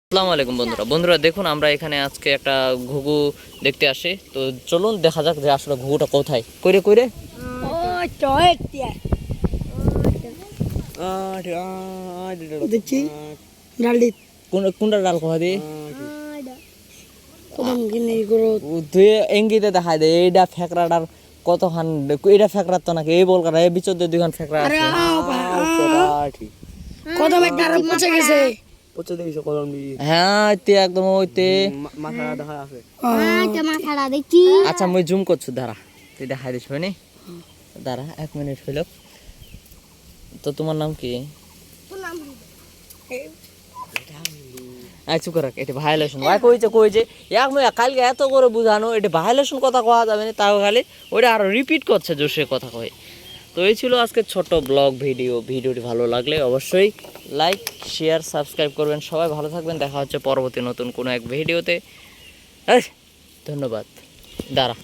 আসসালামু আলাইকুম বন্ধুরা দেখুন আমরা এখানে আজকে একটা ঘুঘু দেখতে আসি। তো চলুন দেখা যাক যে আসলে ঘুঘুটা কোথায়। কইরে কইরে দেখছি ডালডি কোনটা ডাল কোথা দিয়ে প্রথম কিনে করো তুই এঙ্গিতে দেখাই দে এইটা ফেকরাটার কতখান। এইটা ফেকরার তো নাকি এই বল কাটা এই বিচর দিয়ে দুইখান ফেকরা আরে আছে। কদম একটা আর পচে গেছে পচে দেখিস কলম দিয়ে হ্যাঁ তে একদম ওইতে মাথাটা দেখা আছে। মাথাটা দেখছি আচ্ছা মুই জুম করছি দাঁড়া তুই দেখাই দিস হয়নি দাঁড়া 1 মিনিট হইল। তো তোমার নাম কি? আচ্ছা করে এটা ভায়োলেশন ভাই কইছে এক মিনিট কালকে এত করে বুঝানো এটা ভায়োলেশন কথা কওয়া যাবে না তাও খালি ওইটা আরো রিপিট করছে জোশে কথা কয়। তো এই ছিল আজকে ছোট ব্লগ ভিডিওটি ভালো লাগলে অবশ্যই লাইক শেয়ার সাবস্ক্রাইব করবেন। সবাই ভালো থাকবেন, দেখা হচ্ছে পরবর্তী নতুন কোনো এক ভিডিওতে। ধন্যবাদ। দাঁড়া